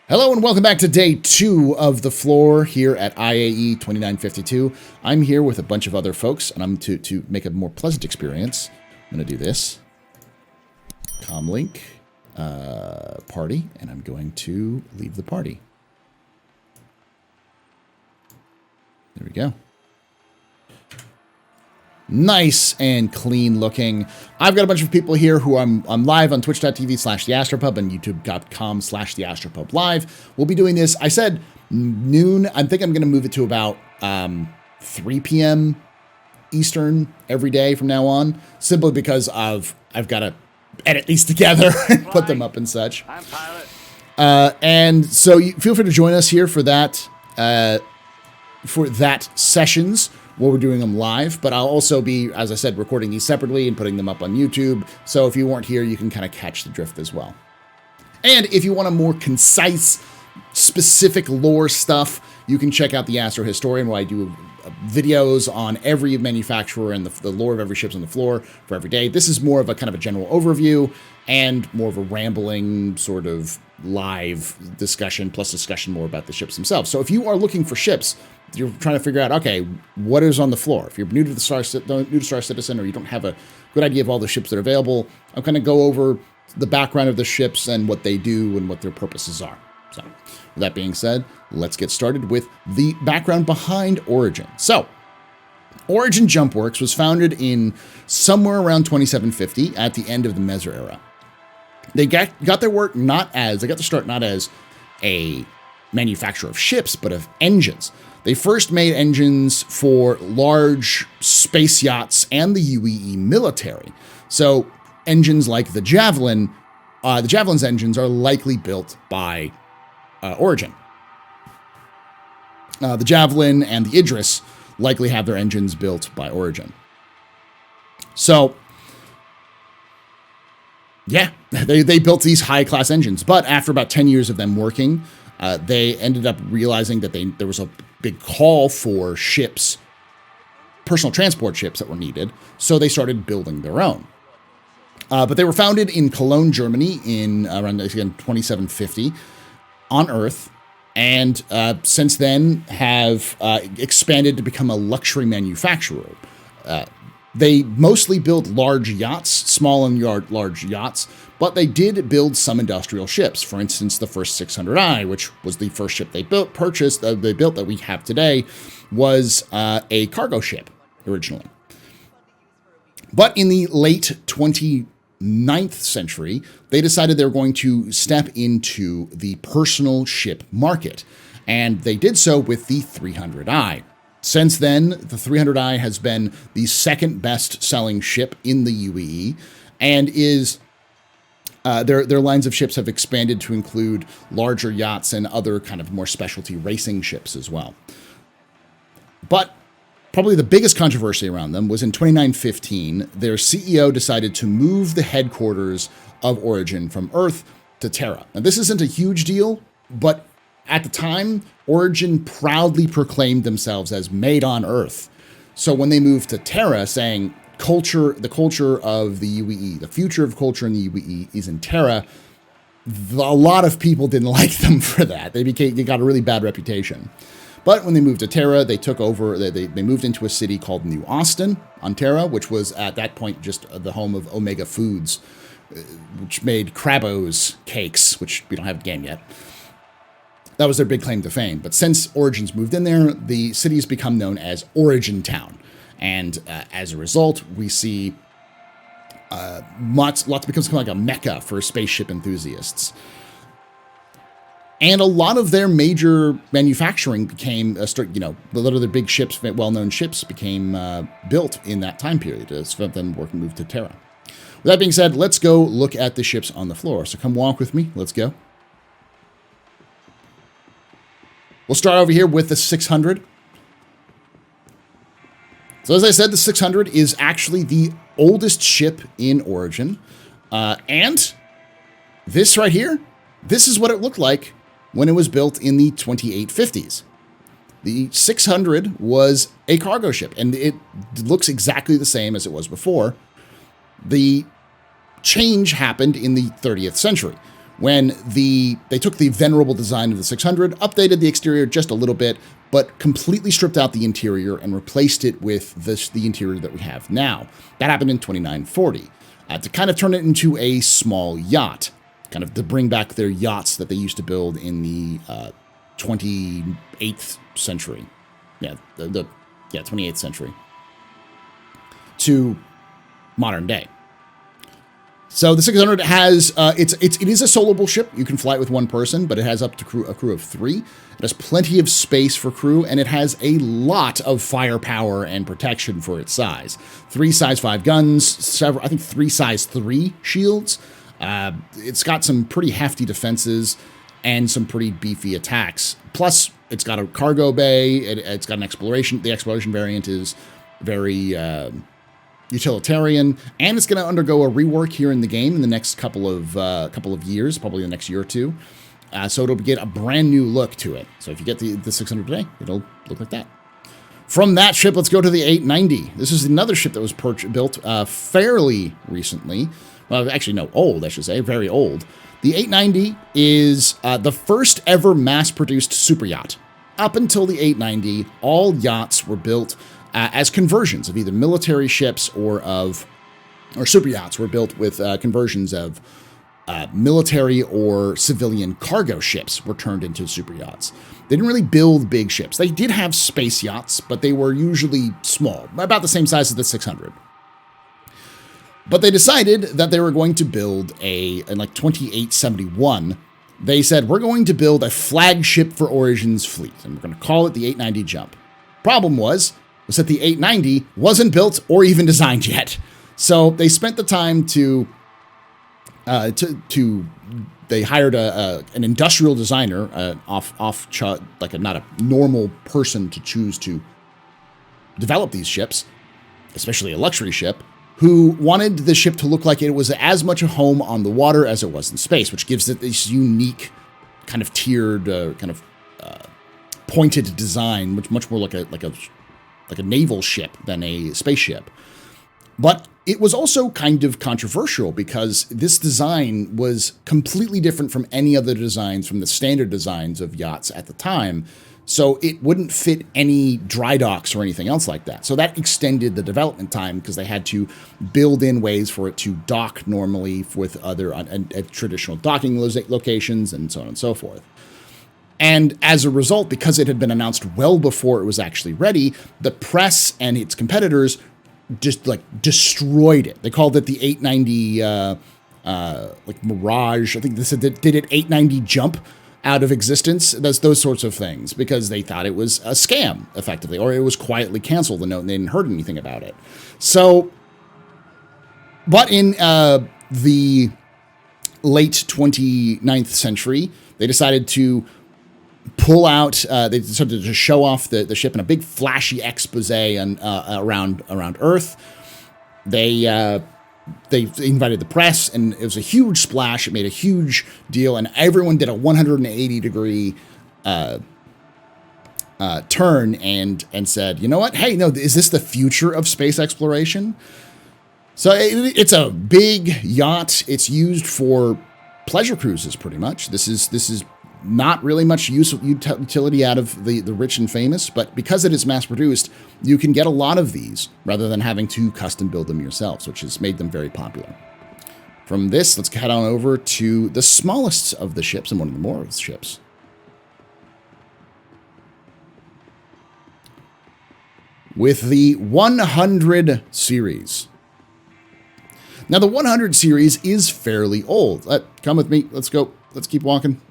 Hello and welcome back to day 2 of the floor here at IAE 2952. I'm here with a bunch of other folks, and I'm to make a more pleasant experience. I'm going to do this. Comlink party, and I'm going to leave the party. There we go. Nice and clean looking. I've got a bunch of people here who I'm live on twitch.tv/TheAstroPub and youtube.com/TheAstroPubLive. We'll be doing this, I said noon. I think I'm going to move it to about 3 p.m. Eastern every day from now on, simply because I've got to edit these together and put them up and such. I'm pilot. And so feel free to join us here for that sessions. Where we're doing them live, but I'll also be, as I said, recording these separately and putting them up on YouTube. So if you weren't here, you can kind of catch the drift as well. And if you want a more concise, specific lore stuff, you can check out the Astro Historian, where I do videos on every manufacturer and the lore of every ship's on the floor for every day. This is more of a kind of a general overview and more of a rambling sort of live discussion plus discussion more about the ships themselves. So if you are looking for ships, you're trying to figure out, okay, what is on the floor? If you're new to Star Citizen, or you don't have a good idea of all the ships that are available, I'm going to go over the background of the ships and what they do and what their purposes are. So with that being said, let's get started with the background behind Origin. So Origin Jumpworks was founded in somewhere around 2750 at the end of the Meser era. They got their work they got their start not as a manufacturer of ships, but of engines. They first made engines for large space yachts and the UEE military. So engines like the Javelin, the Javelin's engines are likely built by Origin. The Javelin and the Idris likely have their engines built by Origin. So, yeah, they built these high-class engines. But after about 10 years of them working, they ended up realizing that there was a big call for ships, personal transport ships that were needed. So they started building their own. But they were founded in Cologne, Germany in around, again, 2750 on Earth. And since then have expanded to become a luxury manufacturer. They mostly built large yachts, small and large yachts, but they did build some industrial ships. For instance, the first 600i, which was the first ship they built that we have today, was a cargo ship originally. But in the late 29th century, they decided they were going to step into the personal ship market, and they did so with the 300i. Since then, the 300i has been the second best-selling ship in the UEE, and is their lines of ships have expanded to include larger yachts and other kind of more specialty racing ships as well. But probably the biggest controversy around them was in 2915, their CEO decided to move the headquarters of Origin from Earth to Terra. Now, this isn't a huge deal, but at the time, Origin proudly proclaimed themselves as made on Earth. So when they moved to Terra, saying the culture of the UEE, the future of culture in the UEE is in Terra, a lot of people didn't like them for that. They got a really bad reputation. But when they moved to Terra, they took over, they moved into a city called New Austin on Terra, which was at that point just the home of Omega Foods, which made Crabbo's cakes, which we don't have a game yet. That was their big claim to fame. But since Origin's moved in there, the city has become known as Origin Town. And as a result, we see lots becomes kind of like a mecca for spaceship enthusiasts. And a lot of their major manufacturing became, a lot of their big ships, well-known ships, became built in that time period. As then moved to Terra. With that being said, let's go look at the ships on the floor. So come walk with me. Let's go. We'll start over here with the 600. So as I said, the 600 is actually the oldest ship in Origin. And this right here, this is what it looked like when it was built in the 2850s. The 600 was a cargo ship, and it looks exactly the same as it was before. The change happened in the 30th century when they took the venerable design of the 600, updated the exterior just a little bit, but completely stripped out the interior and replaced it with the interior that we have now. That happened in 2940 to kind of turn it into a small yacht, kind of to bring back their yachts that they used to build in the 28th century. Yeah, 28th century to modern day. So the 600 has, it is a soloable ship. You can fly it with one person, but it has up to a crew of 3. It has plenty of space for crew, and it has a lot of firepower and protection for its size. 3 size 5 guns, I think 3 size 3 shields. It's got some pretty hefty defenses and some pretty beefy attacks. Plus, it's got a cargo bay. It's got an exploration. The exploration variant is very utilitarian, and it's going to undergo a rework here in the game in the next couple of years, probably the next year or two. So it'll get a brand new look to it. So if you get the 600 today, it'll look like that. From that ship, let's go to the 890. This is another ship that was built fairly recently. Well, actually, no, old, I should say, very old. The 890 is the first ever mass-produced super yacht. Up until the 890, all yachts were built as conversions of either military ships or super yachts were built with conversions of military or civilian cargo ships were turned into super yachts. They didn't really build big ships. They did have space yachts, but they were usually small, about the same size as the 600. But they decided that they were going to build in like 2871, they said, we're going to build a flagship for Origin's fleet, and we're going to call it the 890 Jump. Problem was that the 890 wasn't built or even designed yet. So they spent the time they hired an industrial designer, not a normal person to choose to develop these ships, especially a luxury ship, who wanted the ship to look like it was as much a home on the water as it was in space, which gives it this unique kind of tiered, pointed design, which much more like a naval ship than a spaceship. But it was also kind of controversial because this design was completely different from any other designs from the standard designs of yachts at the time. So it wouldn't fit any dry docks or anything else like that. So that extended the development time because they had to build in ways for it to dock normally with other traditional docking locations and so on and so forth. And as a result, because it had been announced well before it was actually ready, the press and its competitors just destroyed it. They called it the 890 Mirage. I think they said did it 890 Jump out of existence, those sorts of things, because they thought it was a scam, effectively, or it was quietly canceled and they didn't heard anything about it. So, but in the late 29th century, they decided to pull out, they decided to show off the ship in a big flashy expose around Earth. They invited the press, and it was a huge splash. It made a huge deal, and everyone did a 180-degree turn and said, you know what? Hey, no, is this the future of space exploration? So it's a big yacht. It's used for pleasure cruises, pretty much. This is not really much utility out of the rich and famous, but because it is mass-produced, you can get a lot of these rather than having to custom build them yourselves, which has made them very popular. From this, let's head on over to the smallest of the ships and one of the more ships. With the 100 series. Now, the 100 series is fairly old. Come with me. Let's go. Let's keep walking.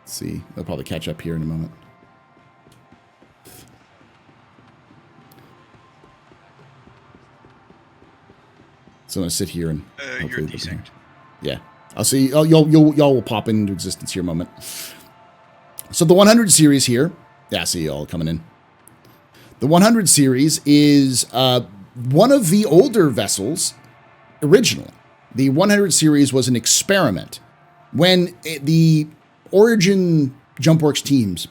See, they'll probably catch up here in a moment. So I'm gonna sit here and you're desync. Yeah, I'll see. Y'all will pop into existence here in a moment. So the 100 series here. Yeah, I see y'all coming in. The 100 series is one of the older vessels originally. The 100 series was an experiment when the Origin Jumpworks teams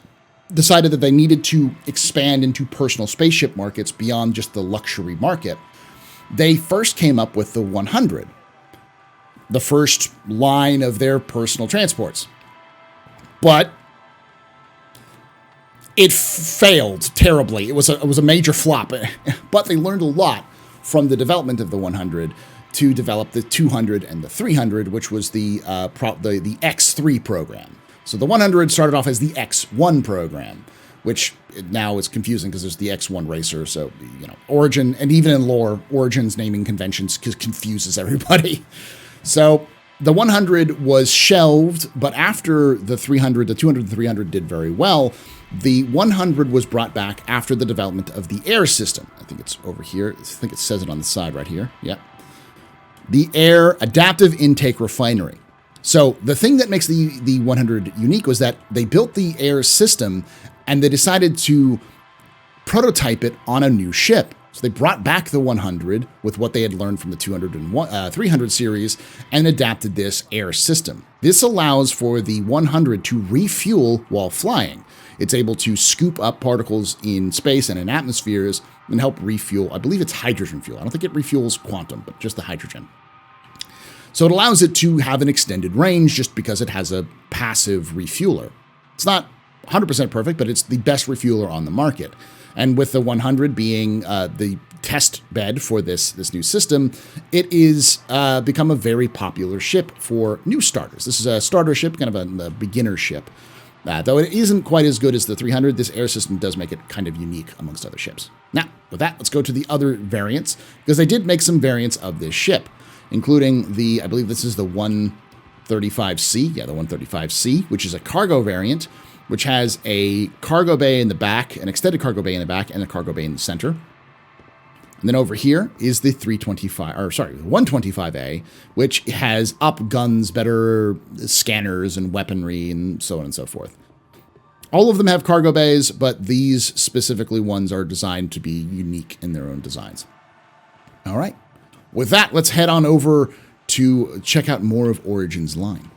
decided that they needed to expand into personal spaceship markets beyond just the luxury market. they first came up with the 100, the first line of their personal transports. But it failed terribly. It was a major flop, but they learned a lot from the development of the 100 to develop the 200 and the 300, which was the X3 program. So the 100 started off as the X1 program, which now is confusing because there's the X1 Racer. So, you know, Origin, and even in lore, Origin's naming conventions confuses everybody. So the 100 was shelved, but after the 300, the 200 and 300 did very well. The 100 was brought back after the development of the air system. I think it's over here. I think it says it on the side right here. Yep. The Air Adaptive Intake Refinery. So the thing that makes the 100 unique was that they built the air system and they decided to prototype it on a new ship. So they brought back the 100 with what they had learned from the 200 and 300 series and adapted this air system. This allows for the 100 to refuel while flying. It's able to scoop up particles in space and in atmospheres and help refuel. I believe it's hydrogen fuel. I don't think it refuels quantum, but just the hydrogen. So it allows it to have an extended range just because it has a passive refueler. It's not 100% perfect, but it's the best refueler on the market. And with the 100 being the test bed for this new system, it is become a very popular ship for new starters. This is a starter ship, kind of a beginner ship. Though it isn't quite as good as the 300, this air system does make it kind of unique amongst other ships. Now, with that, let's go to the other variants, because they did make some variants of this ship, including I believe this is the 135C, the 135C, which is a cargo variant, which has a cargo bay in the back, an extended cargo bay in the back, and a cargo bay in the center. And then over here is the 125A, which has up guns, better scanners and weaponry, and so on and so forth. All of them have cargo bays, but these specifically ones are designed to be unique in their own designs. All right. With that, let's head on over to check out more of Origin's line.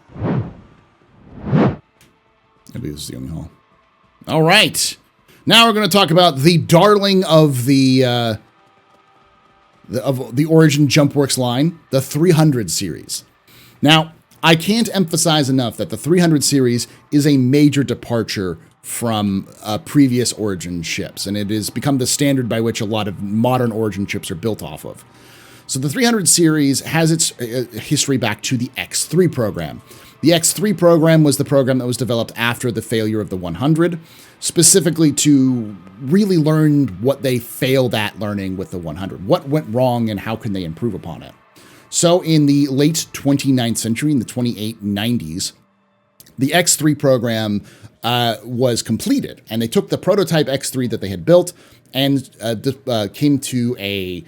Maybe this is the only hall. All right. Now we're going to talk about the darling of the Origin Jumpworks line, the 300 series. Now, I can't emphasize enough that the 300 series is a major departure from previous Origin ships, and it has become the standard by which a lot of modern Origin ships are built off of. So the 300 series has its history back to the X3 program. The X3 program was the program that was developed after the failure of the 100, specifically to really learn what they failed at learning with the 100. What went wrong and how can they improve upon it? So in the late 29th century, in the 2890s, the X3 program was completed, and they took the prototype X3 that they had built and came to a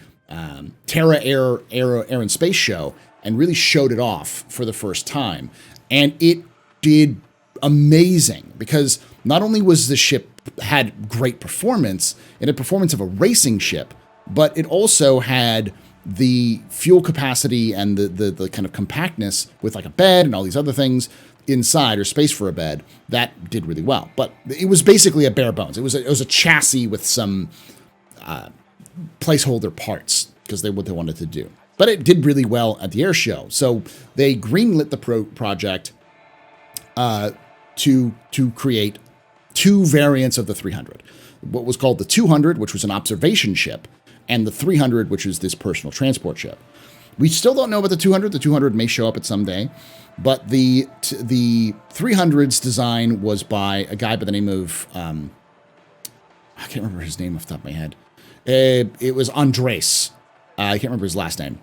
Terra Air and Space show and really showed it off for the first time. And it did amazing because not only was the ship had great performance, it had performance of a racing ship, but it also had the fuel capacity and the kind of compactness with like a bed and all these other things inside, or space for a bed, that did really well. But it was basically a bare bones. It was a chassis with some placeholder parts because they what they wanted to do. But it did really well at the air show. So they greenlit the project to create two variants of the 300. What was called the 200, which was an observation ship, and the 300, which is this personal transport ship. We still don't know about the 200. The 200 may show up at some day. But the 300's design was by a guy by the name of, I can't remember his name off the top of my head. It was Andres. I can't remember his last name.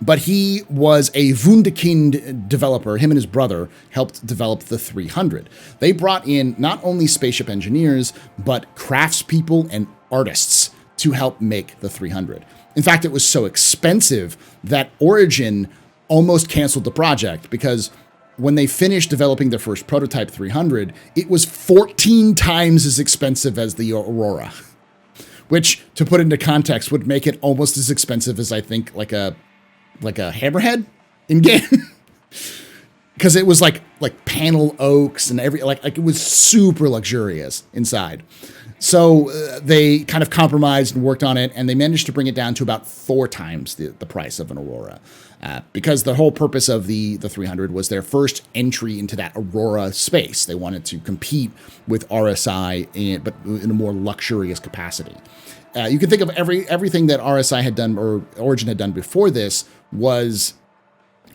But he was a Wunderkind developer. Him and his brother helped develop the 300. They brought in not only spaceship engineers, but craftspeople and artists to help make the 300. In fact, it was so expensive that Origin almost canceled the project because when they finished developing their first prototype 300, it was 14 times as expensive as the Aurora, which, to put into context, would make it almost as expensive as, I think, like a Hammerhead in game. Because it was like like panel oaks and like it was super luxurious inside. So they kind of compromised and worked on it, and they managed to bring it down to about 4 times the price of an Aurora. Because the whole purpose of the 300 was their first entry into that Aurora space. They wanted to compete with RSI, but in a more luxurious capacity. You can think of everything that RSI had done or Origin had done before this was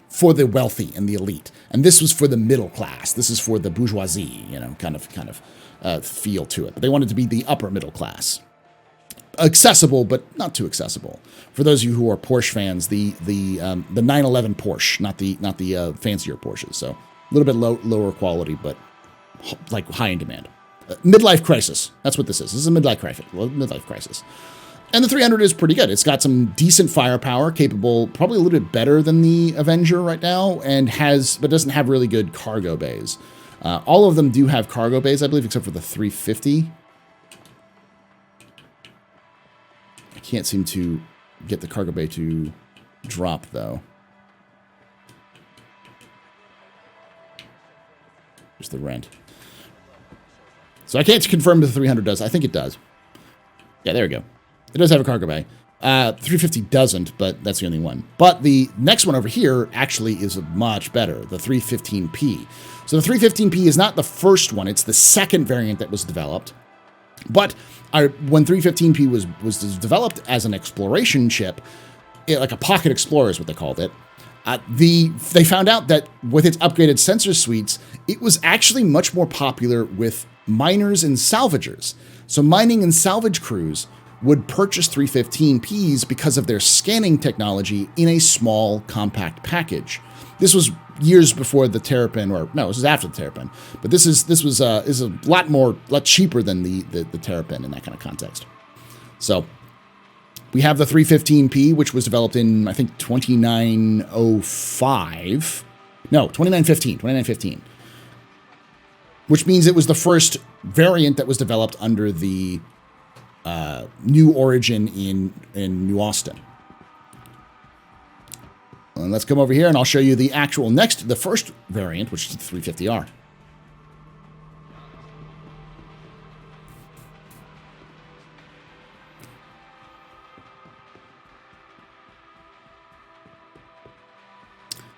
for the wealthy and the elite, and this was for the middle class. This is for the bourgeoisie, kind of feel to it. But they wanted to be the upper middle class, accessible but not too accessible. For those of you who are Porsche fans, the 911 Porsche, not the fancier Porsches. So a little bit lower quality, but like high in demand. Midlife crisis. That's what this is. This is a midlife crisis. And the 300 is pretty good. It's got some decent firepower, capable, probably a little bit better than the Avenger right now, but doesn't have really good cargo bays. All of them do have cargo bays, I believe, except for the 350. I can't seem to get the cargo bay to drop, though. Just the rent. So I can't confirm if the 300 does. I think it does. Yeah, there we go. It does have a cargo bay. 350 doesn't, but that's the only one. But the next one over here actually is much better, the 315P. So the 315P is not the first one. It's the second variant that was developed. But when 315P was developed as an exploration ship, like a pocket explorer is what they called it, they found out that with its upgraded sensor suites, it was actually much more popular with miners and salvagers. So mining and salvage crews would purchase 315Ps because of their scanning technology in a small, compact package. This was years before the Terrapin, or no, this was after the Terrapin. But this was a lot cheaper than the Terrapin in that kind of context. So we have the 315P, which was developed in, I think, 2915, which means it was the first variant that was developed under the new Origin in New Austin. And let's come over here and I'll show you the first variant, which is the 350R.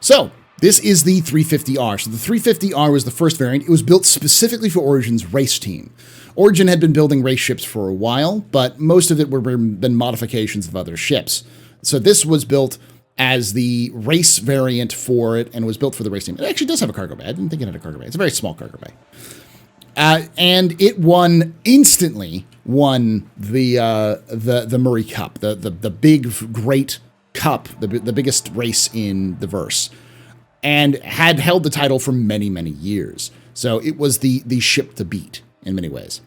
So this is the 350R. So the 350R was the first variant. It was built specifically for Origin's race team. Origin had been building race ships for a while, but most of it were been modifications of other ships. So this was built as the race variant for it, and was built for the race team. It actually does have a cargo bay. I didn't think it had a cargo bay. It's a very small cargo bay. And it instantly won the Murray Cup, the big, great cup, the biggest race in the verse, and had held the title for many, many years. So it was the ship to beat in many ways.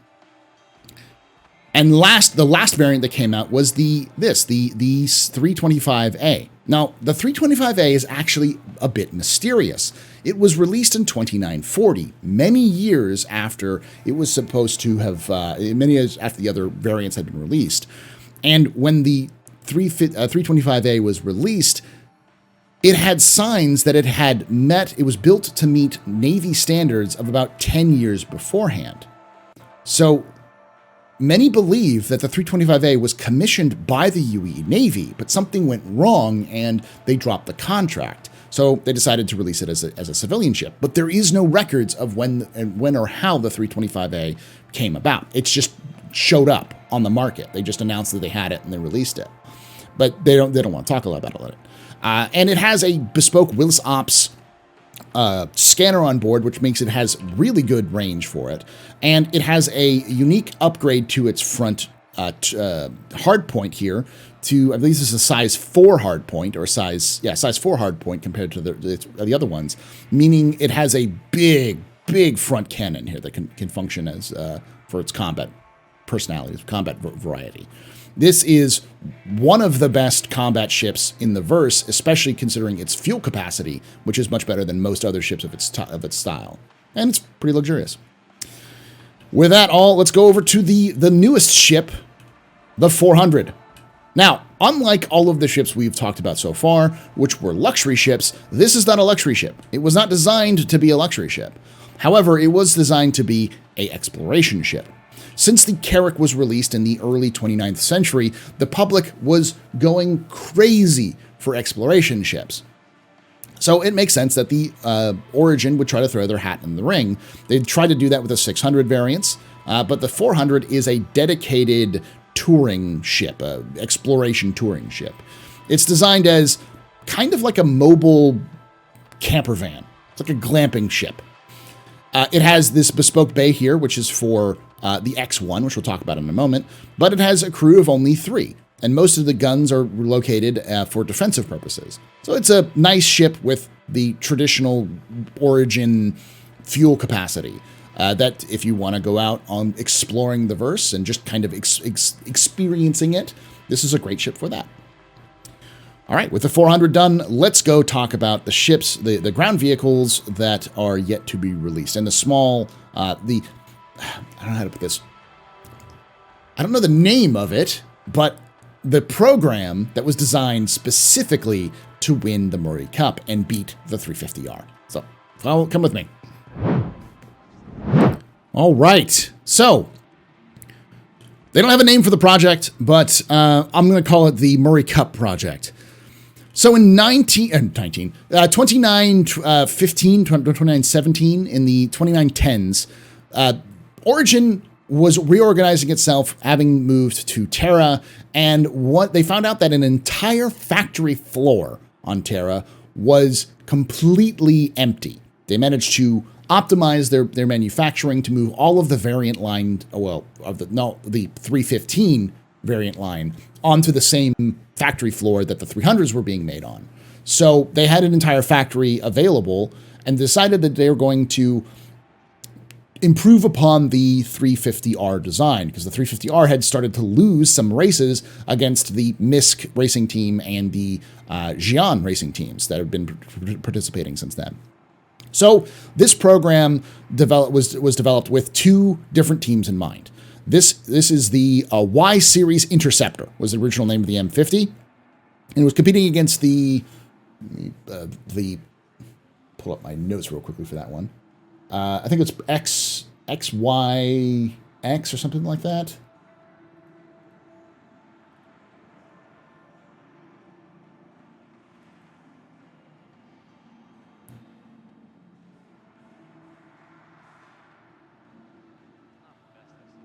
And the last variant that came out was the 325A. Now, the 325A is actually a bit mysterious. It was released in 2940, many years after it was supposed to have, many years after the other variants had been released. And when the 325A was released, it had signs that it was built to meet Navy standards of about 10 years beforehand. So many believe that the 325A was commissioned by the UAE Navy, but something went wrong and they dropped the contract. So they decided to release it as a civilian ship. But there is no records of when or how the 325A came about. It's just showed up on the market. They just announced that they had it and they released it. But they don't want to talk a lot about it. And it has a bespoke Willis Ops scanner on board, which makes it has really good range for it. And it has a unique upgrade to its front hard point here to, I believe this is a size 4 hard point, or size 4 hard point compared to the other ones, meaning it has a big front cannon here that can function as for its combat personality, its combat variety. This is one of the best combat ships in the verse, especially considering its fuel capacity, which is much better than most other ships of its style. And it's pretty luxurious. With that all, let's go over to the newest ship, the 400. Now, unlike all of the ships we've talked about so far, which were luxury ships, this is not a luxury ship. It was not designed to be a luxury ship. However, it was designed to be an exploration ship. Since the Carrack was released in the early 29th century, the public was going crazy for exploration ships. So it makes sense that the Origin would try to throw their hat in the ring. They'd try to do that with the 600 variants, but the 400 is a dedicated touring ship, exploration touring ship. It's designed as kind of like a mobile camper van. It's like a glamping ship. It has this bespoke bay here, which is for the X1, which we'll talk about in a moment, but it has a crew of only 3, and most of the guns are located for defensive purposes. So it's a nice ship with the traditional Origin fuel capacity. That if you want to go out on exploring the verse and just kind of experiencing it, this is a great ship for that. All right, with the 400 done, let's go talk about the ships, the ground vehicles that are yet to be released. And the small, I don't know how to put this. I don't know the name of it, but the program that was designed specifically to win the Murray Cup and beat the 350R. So, come with me. All right, so they don't have a name for the project, but I'm going to call it the Murray Cup project. So in 2917, in the 2910s, Origin was reorganizing itself, having moved to Terra, and what they found out that an entire factory floor on Terra was completely empty. They managed to optimize their manufacturing to move all of the variant line, the 315 variant line onto the same factory floor that the 300s were being made on. So they had an entire factory available and decided that they were going to improve upon the 350R design, because the 350R had started to lose some races against the MISC racing team and the Xi'an racing teams that have been participating since then. So this program was developed with 2 different teams in mind. This is the Y Series Interceptor, was the original name of the M50, and it was competing against the pull up my notes real quickly for that one. I think it's XYX or something like that.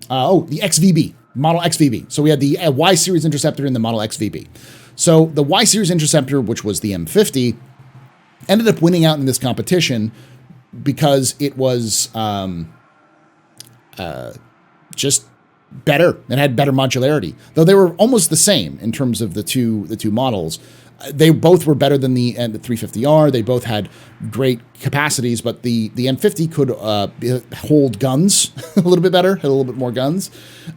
The XVB, model XVB. So we had the Y Series Interceptor and the model XVB. So the Y Series Interceptor, which was the M50, ended up winning out in this competition because it was just better. It had better modularity, though they were almost the same in terms of the two models. They both were better than the 350R. They both had great capacities, but the M50 could hold guns a little bit better, had a little bit more guns.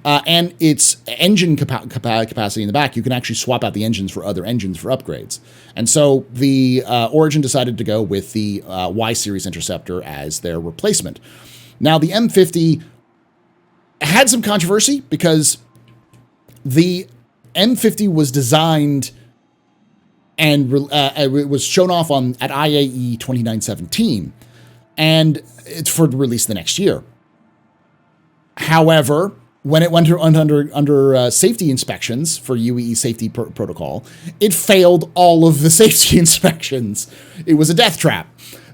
And its engine capacity in the back, you can actually swap out the engines for other engines for upgrades. And so the Origin decided to go with the Y Series Interceptor as their replacement. Now, the M50 had some controversy because the M50 was designed and it was shown off at IAE 2917, and it's for release the next year. However, when it went under safety inspections for UEE safety protocol, it failed all of the safety inspections. It was a death trap.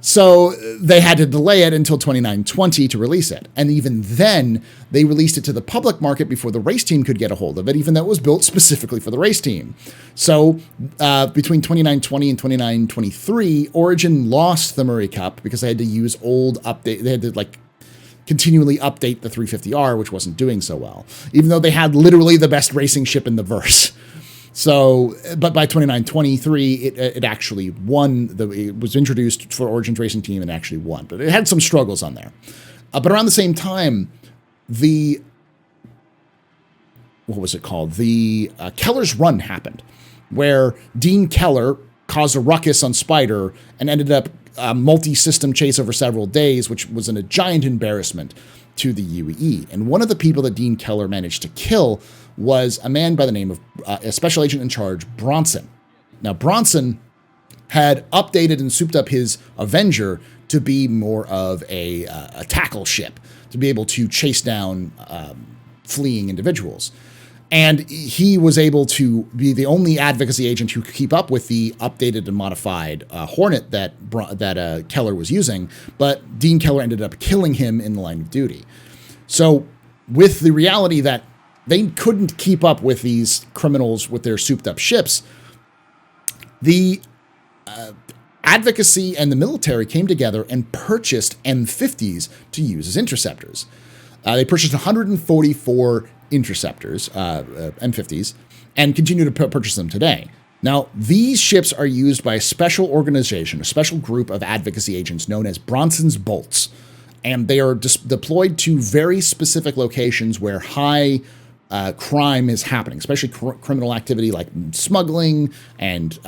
So they had to delay it until 2920 to release it. And even then, they released it to the public market before the race team could get a hold of it, even though it was built specifically for the race team. So between 2920 and 2923, Origin lost the Murray Cup because they had to use old update. They had to continually update the 350R, which wasn't doing so well, even though they had literally the best racing ship in the verse. So, but by 2923, it actually won. It was introduced for Origin's racing team and actually won. But it had some struggles on there. But around the same time, what was it called? The Keller's Run happened, where Dean Keller caused a ruckus on Spider and ended up a multi-system chase over several days, which was a giant embarrassment. to the UAE. And one of the people that Dean Keller managed to kill was a man by the name of a special agent in charge, Bronson. Now, Bronson had updated and souped up his Avenger to be more of a tackle ship, to be able to chase down fleeing individuals. And he was able to be the only advocacy agent who could keep up with the updated and modified Hornet that Keller was using, but Dean Keller ended up killing him in the line of duty. So with the reality that they couldn't keep up with these criminals with their souped-up ships, the advocacy and the military came together and purchased M50s to use as interceptors. They purchased 144 interceptors, M50s, and continue to purchase them today. Now, these ships are used by a special organization, a special group of advocacy agents known as Bronson's Bolts, and they are deployed to very specific locations where high crime is happening, especially criminal activity like smuggling and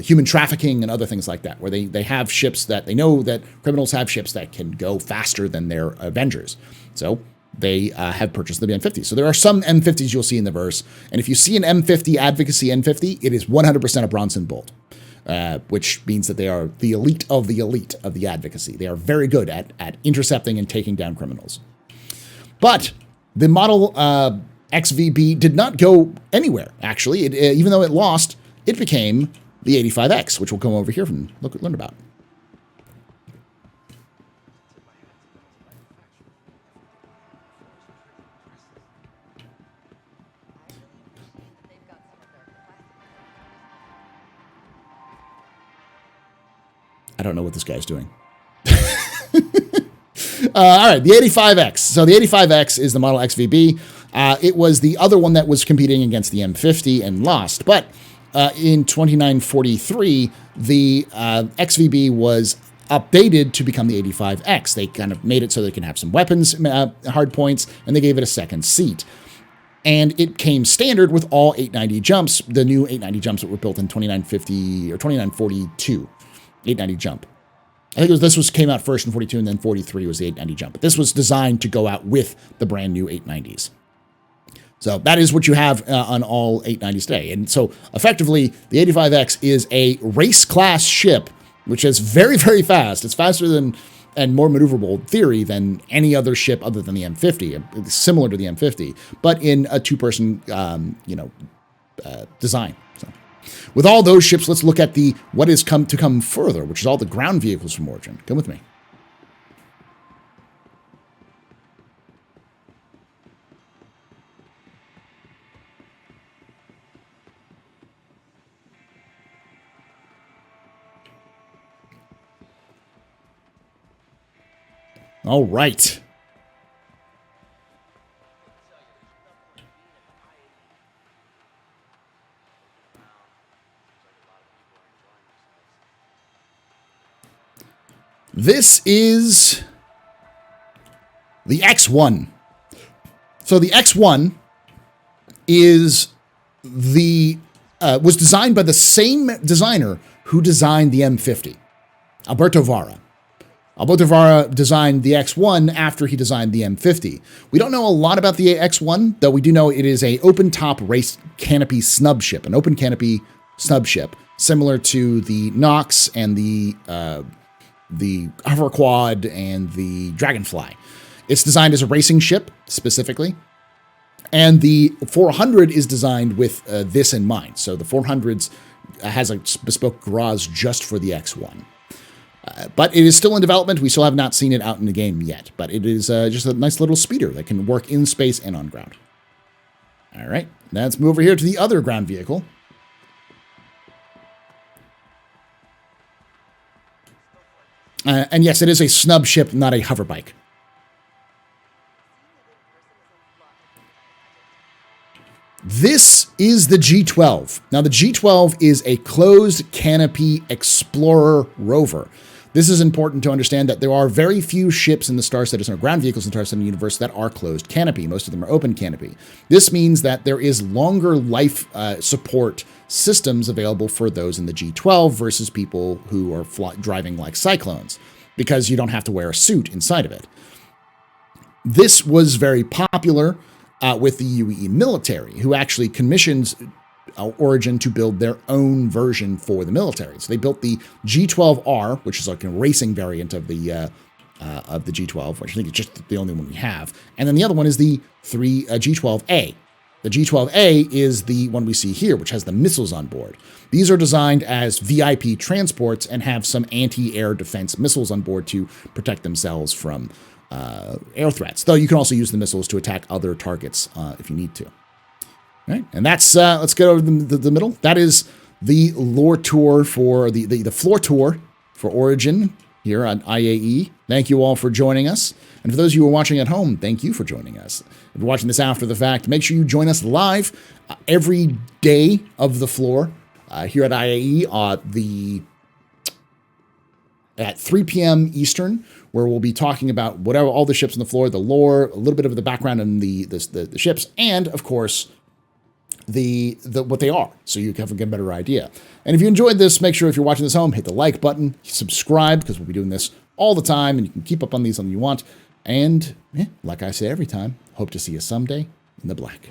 human trafficking and other things like that, where they have ships that they know that criminals have ships that can go faster than their Avengers. So they have purchased the M50. So there are some M50s you'll see in the verse. And if you see an M50 advocacy M50, it is 100% a Bronson Bolt, which means that they are the elite of the advocacy. They are very good at intercepting and taking down criminals. But the model XVB did not go anywhere, actually. Even though it lost, it became the 85X, which we'll come over here and learn about. I don't know what this guy's doing. All right, the 85X. So the 85X is the model XVB. It was the other one that was competing against the M50 and lost. But in 2943, the XVB was updated to become the 85X. They kind of made it so they can have some weapons hard points, and they gave it a second seat. And it came standard with all 890 jumps, the new 890 jumps that were built in 2950 or 2942. 890 jump. I think this came out first in 42, and then 43 was the 890 jump. But this was designed to go out with the brand new 890s. So that is what you have on all 890s today. And so effectively, the 85X is a race class ship, which is very, very fast. It's faster than and more maneuverable theory than any other ship other than the M50, similar to the M50, but in a two-person, design. So, with all those ships, let's look at what is come further, which is all the ground vehicles from Origin. Come with me. All right. This is the X1. So the X1 is was designed by the same designer who designed the M50, Alberto Vara. Alberto Vara designed the X1 after he designed the M50. We don't know a lot about the X1, though we do know it is a open-top race canopy snub ship, an open canopy snub ship, similar to the Nox and the Hoverquad and the Dragonfly. It's designed as a racing ship, specifically, and the 400 is designed with this in mind. So the 400s has a bespoke garage just for the X1. But it is still in development. We still have not seen it out in the game yet. But it is just a nice little speeder that can work in space and on ground. All right, let's move over here to the other ground vehicle. And yes, it is a snub ship, not a hover bike. This is the G12. Now, the G12 is a closed canopy explorer rover. This is important to understand that there are very few ships in the Star Citizen or ground vehicles in the Star Citizen universe that are closed canopy. Most of them are open canopy. This means that there is longer life support systems available for those in the G12 versus people who are driving like Cyclones, because you don't have to wear a suit inside of it. This was very popular with the UAE military, who actually commissions Origin to build their own version for the military. So they built the G12R, which is like a racing variant of the G12, which I think is just the only one we have. And then the other one is the G12A. The G12A is the one we see here, which has the missiles on board. These are designed as VIP transports and have some anti-air defense missiles on board to protect themselves from air threats. Though you can also use the missiles to attack other targets if you need to. All right, and that's let's get over the middle. That is the lore tour for the floor tour for Origin here on IAE. Thank you all for joining us. And for those of you who are watching at home, thank you for joining us. If you're watching this after the fact, make sure you join us live every day of the floor here at IAE at 3 p.m. Eastern, where we'll be talking about whatever all the ships on the floor, the lore, a little bit of the background on the ships, and of course what they are, so you can get a better idea. And if you enjoyed this, make sure if you're watching this home, hit the like button, subscribe, because we'll be doing this all the time, and you can keep up on these when you want. And like I say every time, hope to see you someday in the black.